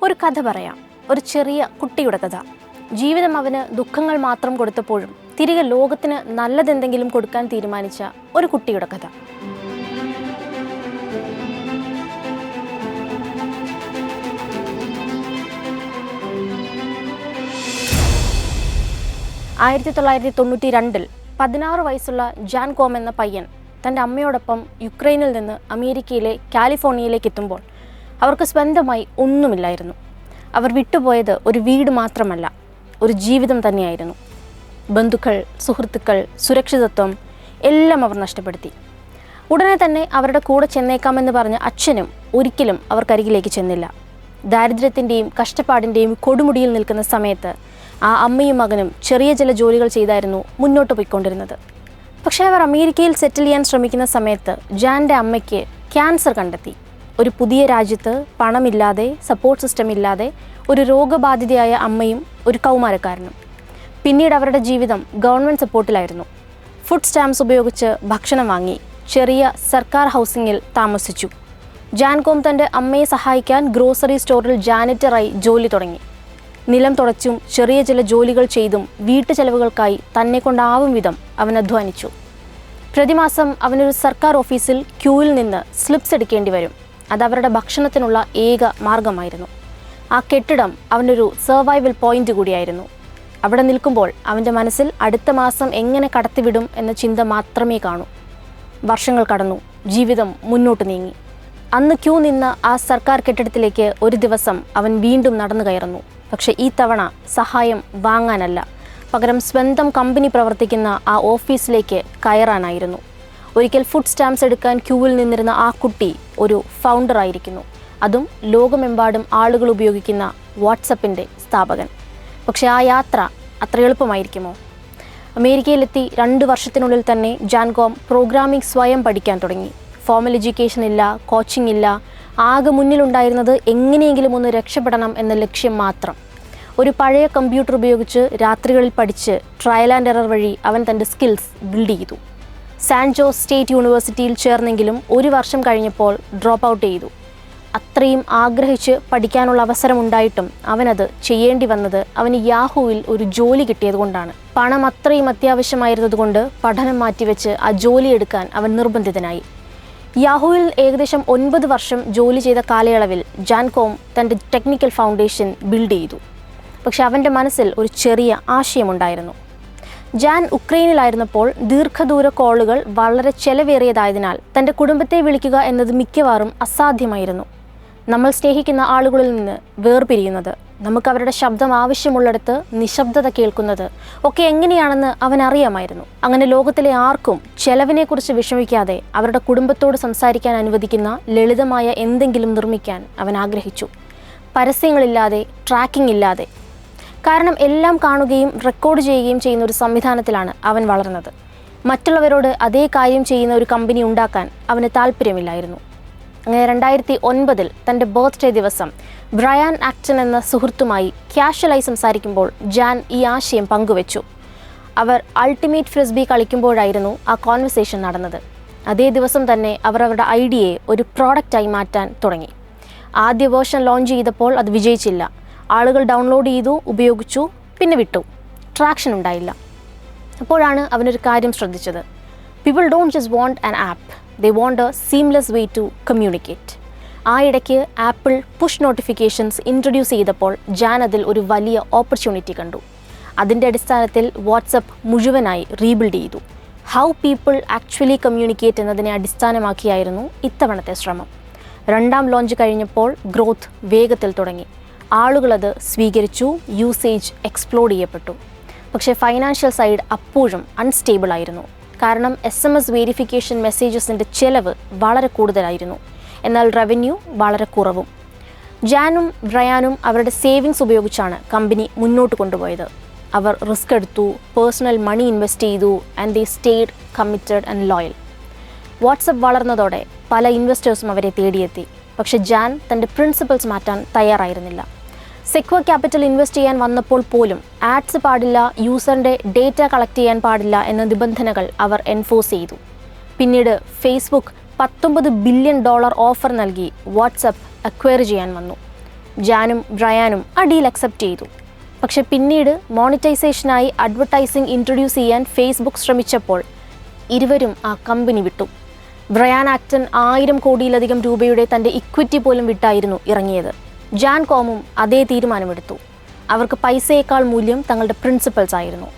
ഒരു കഥ പറയാം. ഒരു ചെറിയ കുട്ടിയുടെ കഥ. ജീവിതം അവന് ദുഃഖങ്ങൾ മാത്രം കൊടുത്തപ്പോഴും തിരികെ ലോകത്തിന് നല്ലതെന്തെങ്കിലും കൊടുക്കാൻ തീരുമാനിച്ച ഒരു കുട്ടിയുടെ കഥ. ആയിരത്തി 1992 16 വയസ്സുള്ള ജാൻ കോം എന്ന പയ്യൻ തൻ്റെ അമ്മയോടൊപ്പം യുക്രൈനിൽ നിന്ന് അമേരിക്കയിലെ കാലിഫോർണിയയിലേക്ക് എത്തുമ്പോൾ അവർക്ക് സ്വന്തമായി ഒന്നുമില്ലായിരുന്നു. അവർ വിട്ടുപോയത് ഒരു വീട് മാത്രമല്ല, ഒരു ജീവിതം തന്നെയായിരുന്നു. ബന്ധുക്കൾ, സുഹൃത്തുക്കൾ, സുരക്ഷിതത്വം എല്ലാം അവർ നഷ്ടപ്പെടുത്തി. ഉടനെ തന്നെ അവരുടെ കൂടെ ചെന്നേക്കാമെന്ന് പറഞ്ഞ അച്ഛനും ഒരിക്കലും അവർക്കരികിലേക്ക് ചെന്നില്ല. ദാരിദ്ര്യത്തിൻ്റെയും കഷ്ടപ്പാടിൻ്റെയും കൊടുമുടിയിൽ നിൽക്കുന്ന സമയത്ത് ആ അമ്മയും മകനും ചെറിയ ചില ജോലികൾ ചെയ്തായിരുന്നു മുന്നോട്ട് പോയിക്കൊണ്ടിരുന്നത്. പക്ഷേ അവർ അമേരിക്കയിൽ സെറ്റിൽ ചെയ്യാൻ ശ്രമിക്കുന്ന സമയത്ത് ജാൻ്റെ അമ്മയ്ക്ക് ക്യാൻസർ കണ്ടെത്തി. ഒരു പുതിയ രാജ്യത്ത് പണമില്ലാതെ, സപ്പോർട്ട് സിസ്റ്റം ഇല്ലാതെ ഒരു രോഗബാധിതയായ അമ്മയും ഒരു കൗമാരക്കാരനും. പിന്നീട് അവരുടെ ജീവിതം ഗവൺമെൻറ് സപ്പോർട്ടിലായിരുന്നു. ഫുഡ് സ്റ്റാമ്പ്സ് ഉപയോഗിച്ച് ഭക്ഷണം വാങ്ങി ചെറിയ സർക്കാർ ഹൗസിങ്ങിൽ താമസിച്ചു. ജാൻ കോം തൻ്റെ അമ്മയെ സഹായിക്കാൻ ഗ്രോസറി സ്റ്റോറിൽ ജാനിറ്ററായി ജോലി തുടങ്ങി. നിലം തുടച്ചും ചെറിയ ചില ജോലികൾ ചെയ്തും വീട്ടു ചെലവുകൾക്കായി തന്നെ കൊണ്ടാവും വിധം അവൻ അധ്വാനിച്ചു. പ്രതിമാസം അവനൊരു സർക്കാർ ഓഫീസിൽ ക്യൂവിൽ നിന്ന് സ്ലിപ്സ് എടുക്കേണ്ടി വരും. അതവരുടെ ഭക്ഷണത്തിനുള്ള ഏക മാർഗമായിരുന്നു. ആ കെട്ടിടം അവനൊരു സർവൈവൽ പോയിന്റ് കൂടിയായിരുന്നു. അവിടെ നിൽക്കുമ്പോൾ അവൻ്റെ മനസ്സിൽ അടുത്ത മാസം എങ്ങനെ കടത്തിവിടും എന്ന ചിന്ത മാത്രമേ കാണൂ. വർഷങ്ങൾ കടന്നു, ജീവിതം മുന്നോട്ട് നീങ്ങി. അന്ന് ക്യൂ നിന്ന ആ സർക്കാർ കെട്ടിടത്തിലേക്ക് ഒരു ദിവസം അവൻ വീണ്ടും നടന്നു കയറുന്നു. പക്ഷെ ഈ തവണ സഹായം വാങ്ങാനല്ല, പകരം സ്വന്തം കമ്പനി പ്രവർത്തിക്കുന്ന ആ ഓഫീസിലേക്ക് കയറാനായിരുന്നു. ഒരിക്കൽ ഫുഡ് സ്റ്റാമ്പ്സ് എടുക്കാൻ ക്യൂവിൽ നിന്നിരുന്ന ആ കുട്ടി ഒരു ഫൗണ്ടറായിരിക്കുന്നു. അതും ലോകമെമ്പാടും ആളുകൾ ഉപയോഗിക്കുന്ന വാട്സപ്പിൻ്റെ സ്ഥാപകൻ. പക്ഷേ ആ യാത്ര അത്ര എളുപ്പമായിരിക്കുമോ? അമേരിക്കയിലെത്തി 2 വർഷത്തിനുള്ളിൽ തന്നെ ജാൻ കോം പ്രോഗ്രാമിംഗ് സ്വയം പഠിക്കാൻ തുടങ്ങി. ഫോർമൽ എഡ്യൂക്കേഷൻ ഇല്ല, കോച്ചിങ് ഇല്ല. ആകെ മുന്നിലുണ്ടായിരുന്നത് എങ്ങനെയെങ്കിലും ഒന്ന് രക്ഷപ്പെടണം എന്ന ലക്ഷ്യം മാത്രം. ഒരു പഴയ കമ്പ്യൂട്ടർ ഉപയോഗിച്ച് രാത്രികളിൽ പഠിച്ച് ട്രയൽ ആൻഡ് എറർ വഴി അവൻ തൻ്റെ സ്കിൽസ് ബിൽഡ് ചെയ്തു. സാൻ ജോസ് സ്റ്റേറ്റ് യൂണിവേഴ്സിറ്റിയിൽ ചേർന്നെങ്കിലും 1 വർഷം കഴിഞ്ഞപ്പോൾ ഡ്രോപ്പ് ഔട്ട് ചെയ്തു. അത്രയും ആഗ്രഹിച്ച് പഠിക്കാനുള്ള അവസരമുണ്ടായിട്ടും അവനത് ചെയ്യേണ്ടി വന്നത് അവന് യാഹൂവിൽ ഒരു ജോലി കിട്ടിയതുകൊണ്ടാണ്. പണം അത്രയും അത്യാവശ്യമായിരുന്നതുകൊണ്ട് പഠനം മാറ്റിവെച്ച് ആ ജോലി എടുക്കാൻ അവൻ നിർബന്ധിതനായി. യാഹൂവിൽ ഏകദേശം 9 വർഷം ജോലി ചെയ്ത കാലയളവിൽ ജാൻ കോം തൻ്റെ ടെക്നിക്കൽ ഫൗണ്ടേഷൻ ബിൽഡ് ചെയ്തു. പക്ഷെ അവൻ്റെ മനസ്സിൽ ഒരു ചെറിയ ആശയമുണ്ടായിരുന്നു. ജാൻ ഉക്രൈനിലായിരുന്നപ്പോൾ ദീർഘദൂര കോളുകൾ വളരെ ചെലവേറിയതായതിനാൽ തൻ്റെ കുടുംബത്തെ വിളിക്കുക എന്നത് മിക്കവാറും അസാധ്യമായിരുന്നു. നമ്മൾ സ്നേഹിക്കുന്ന ആളുകളിൽ നിന്ന് വേർപിരിയുന്നത്, നമുക്ക് അവരുടെ ശബ്ദം ആവശ്യമുള്ളിടത്ത് നിശബ്ദത കേൾക്കുന്നത് ഒക്കെ എങ്ങനെയാണെന്ന് അവൻ അറിയാമായിരുന്നു. അങ്ങനെ ലോകത്തിലെ ആർക്കും ചെലവിനെക്കുറിച്ച് വിഷമിക്കാതെ അവരുടെ കുടുംബത്തോട് സംസാരിക്കാൻ അനുവദിക്കുന്ന ലളിതമായ എന്തെങ്കിലും നിർമ്മിക്കാൻ അവൻ ആഗ്രഹിച്ചു. പരസ്യങ്ങളില്ലാതെ, ട്രാക്കിംഗ് ഇല്ലാതെ. കാരണം എല്ലാം കാണുകയും റെക്കോർഡ് ചെയ്യുകയും ചെയ്യുന്ന ഒരു സംവിധാനത്തിലാണ് അവൻ വളർന്നത്. മറ്റുള്ളവരോട് അതേ കാര്യം ചെയ്യുന്ന ഒരു കമ്പനി ഉണ്ടാക്കാൻ അവന് താല്പര്യമില്ലായിരുന്നു. അങ്ങനെ 2009 തൻ്റെ ബർത്ത്ഡേ ദിവസം ബ്രയാൻ ആക്ടൺ എന്ന സുഹൃത്തുമായി ക്യാഷ്വലായി സംസാരിക്കുമ്പോൾ ജാൻ ഈ ആശയം പങ്കുവച്ചു. അവർ അൾട്ടിമേറ്റ് ഫ്രിസ്ബി കളിക്കുമ്പോഴായിരുന്നു ആ കോൺവെർസേഷൻ നടന്നത്. അതേ ദിവസം തന്നെ അവർ അവരുടെ ഐഡിയയെ ഒരു പ്രോഡക്റ്റായി മാറ്റാൻ തുടങ്ങി. ആദ്യ വേർഷൻ ലോഞ്ച് ചെയ്തപ്പോൾ അത് വിജയിച്ചില്ല. ആളുകൾ ഡൗൺലോഡ് ചെയ്തു, ഉപയോഗിച്ചു, പിന്നെ വിട്ടു. ട്രാക്ഷൻ ഉണ്ടായില്ല. അപ്പോഴാണ് അവനൊരു കാര്യം ശ്രദ്ധിച്ചത്. People don't just want an app, they want a seamless way to communicate. ആ ഇടയ്ക്ക് ആപ്പിൾ പുഷ് നോട്ടിഫിക്കേഷൻസ് ഇൻട്രൊഡ്യൂസ് ചെയ്തപ്പോൾ ജാൻ അതിൽ ഒരു വലിയ ഓപ്പർച്യൂണിറ്റി കണ്ടു. അതിൻ്റെ അടിസ്ഥാനത്തിൽ വാട്സപ്പ് മുഴുവനായി റീബിൽഡ് ചെയ്തു. ഹൗ പീപ്പിൾ ആക്ച്വലി കമ്മ്യൂണിക്കേറ്റ് എന്നതിനെ അടിസ്ഥാനമാക്കിയായിരുന്നു ഇത്തവണത്തെ ശ്രമം. 2ാം ലോഞ്ച് കഴിഞ്ഞപ്പോൾ ഗ്രോത്ത് വേഗത്തിൽ തുടങ്ങി. ആളുകളത് സ്വീകരിച്ചു, യൂസേജ് എക്സ്പ്ലോഡ് ചെയ്യപ്പെട്ടു. പക്ഷേ ഫൈനാൻഷ്യൽ സൈഡ് അപ്പോഴും അൺസ്റ്റേബിൾ ആയിരുന്നു. കാരണം SMS വെരിഫിക്കേഷൻ മെസ്സേജസിൻ്റെ ചിലവ് വളരെ കൂടുതലായിരുന്നു, എന്നാൽ റവന്യൂ വളരെ കുറവും. ജാനും ബ്രയാനും അവരുടെ സേവിങ്സ് ഉപയോഗിച്ചാണ് കമ്പനി മുന്നോട്ട് കൊണ്ടുപോയത്. അവർ റിസ്ക് എടുത്തു, പേഴ്സണൽ മണി ഇൻവെസ്റ്റ് ചെയ്തു, and they stayed committed and loyal. WhatsApp വളർന്നതോടെ പല ഇൻവെസ്റ്റേഴ്സും അവരെ തേടിയെത്തി. പക്ഷേ ജാൻ തൻ്റെ പ്രിൻസിപ്പിൾസ് മാറ്റാൻ തയ്യാറായിരുന്നില്ല. സെക്യൂർ ക്യാപിറ്റൽ ഇൻവെസ്റ്റ് ചെയ്യാൻ വന്നപ്പോൾ പോലും ആഡ്സ് പാടില്ല, യൂസറിൻ്റെ ഡേറ്റ കളക്ട് ചെയ്യാൻ പാടില്ല എന്ന നിബന്ധനകൾ അവർ എൻഫോഴ്സ് ചെയ്തു. പിന്നീട് ഫേസ്ബുക്ക് $19 ബില്യൺ ഓഫർ നൽകി വാട്സപ്പ് അക്വയർ ചെയ്യാൻ വന്നു. ജാനും ബ്രയാനും ആ ഡീൽ അക്സെപ്റ്റ് ചെയ്തു. പക്ഷെ പിന്നീട് മോണിറ്റൈസേഷനായി അഡ്വർടൈസിംഗ് ഇൻട്രൊഡ്യൂസ് ചെയ്യാൻ ഫേസ്ബുക്ക് ശ്രമിച്ചപ്പോൾ ഇരുവരും ആ കമ്പനി വിട്ടു. ബ്രയാൻ ആക്ടൺ 1000 കോടിയിലധികം രൂപയുടെ തൻ്റെ ഇക്വിറ്റി പോലും വിട്ടായിരുന്നു ഇറങ്ങിയത്. ജാൻ കോമും അതേ തീരുമാനമെടുത്തു. അവർക്ക് പൈസയേക്കാൾ മൂല്യം തങ്ങളുടെ പ്രിൻസിപ്പൽസ് ആയിരുന്നു.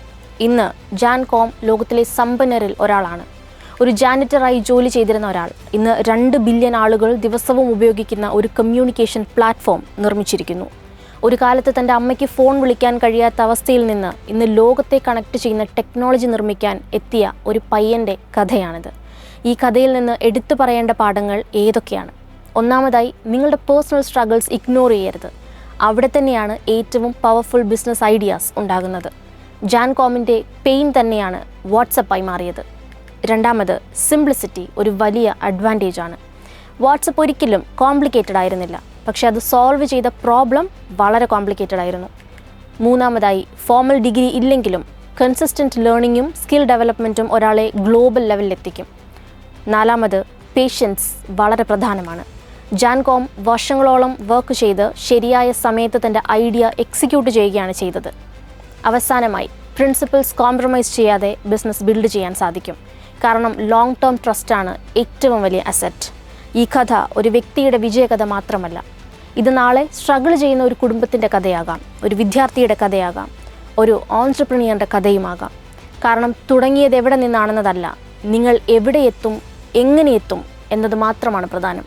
ഇന്ന് ജാൻ കോം ലോകത്തിലെ സമ്പന്നരിൽ ഒരാളാണ്. ഒരു ജാനിറ്ററായി ജോലി ചെയ്തിരുന്ന ഒരാൾ ഇന്ന് 2 ബില്യൺ ആളുകൾ ദിവസവും ഉപയോഗിക്കുന്ന ഒരു കമ്മ്യൂണിക്കേഷൻ പ്ലാറ്റ്ഫോം നിർമ്മിച്ചിരിക്കുന്നു. ഒരു കാലത്ത് തൻ്റെ അമ്മയ്ക്ക് ഫോൺ വിളിക്കാൻ കഴിയാത്ത അവസ്ഥയിൽ നിന്ന് ഇന്ന് ലോകത്തെ കണക്ട് ചെയ്യുന്ന ടെക്നോളജി നിർമ്മിക്കാൻ എത്തിയ ഒരു പയ്യൻ്റെ കഥയാണിത്. ഈ കഥയിൽ നിന്ന് എടുത്തു പറയേണ്ട പാഠങ്ങൾ ഏതൊക്കെയാണ്? ഒന്നാമതായി, നിങ്ങളുടെ പേഴ്സണൽ സ്ട്രഗിൾസ് ഇഗ്നോർ ചെയ്യരുത്. അവിടെ തന്നെയാണ് ഏറ്റവും പവർഫുൾ ബിസിനസ് ഐഡിയാസ് ഉണ്ടാകുന്നത്. ജാൻ കോമിൻ്റെ പെയിൻ തന്നെയാണ് വാട്സപ്പായി മാറിയത്. രണ്ടാമത്, സിംപ്ലിസിറ്റി ഒരു വലിയ അഡ്വാൻറ്റേജ് ആണ്. വാട്സപ്പ് ഒരിക്കലും കോംപ്ലിക്കേറ്റഡ് ആയിരുന്നില്ല, പക്ഷെ അത് സോൾവ് ചെയ്ത പ്രോബ്ലം വളരെ കോംപ്ലിക്കേറ്റഡ് ആയിരുന്നു. മൂന്നാമതായി, ഫോർമൽ ഡിഗ്രി ഇല്ലെങ്കിലും കൺസിസ്റ്റൻറ്റ് ലേണിങ്ങും സ്കിൽ ഡെവലപ്മെൻറ്റും ഒരാളെ ഗ്ലോബൽ ലെവലിലെത്തിക്കും. നാലാമത്, പേഷ്യൻസ് വളരെ പ്രധാനമാണ്. ജാൻ കോം വർഷങ്ങളോളം വർക്ക് ചെയ്ത് ശരിയായ സമയത്ത് തൻ്റെ ഐഡിയ എക്സിക്യൂട്ട് ചെയ്യുകയാണ് ചെയ്തത്. അവസാനമായി, പ്രിൻസിപ്പിൾസ് കോംപ്രമൈസ് ചെയ്യാതെ ബിസിനസ് ബിൽഡ് ചെയ്യാൻ സാധിക്കും. കാരണം ലോങ് ടേം ട്രസ്റ്റാണ് ഏറ്റവും വലിയ അസറ്റ്. ഈ കഥ ഒരു വ്യക്തിയുടെ വിജയകഥ മാത്രമല്ല. ഇത് നാളെ സ്ട്രഗിൾ ചെയ്യുന്ന ഒരു കുടുംബത്തിൻ്റെ കഥയാകാം, ഒരു വിദ്യാർത്ഥിയുടെ കഥയാകാം, ഒരു ഓൺട്രപ്രണിയറിൻ്റെ കഥയുമാകാം. കാരണം തുടങ്ങിയത് എവിടെ നിന്നാണെന്നതല്ല, നിങ്ങൾ എവിടെ എത്തും, എങ്ങനെ എത്തും എന്നത് മാത്രമാണ് പ്രധാനം.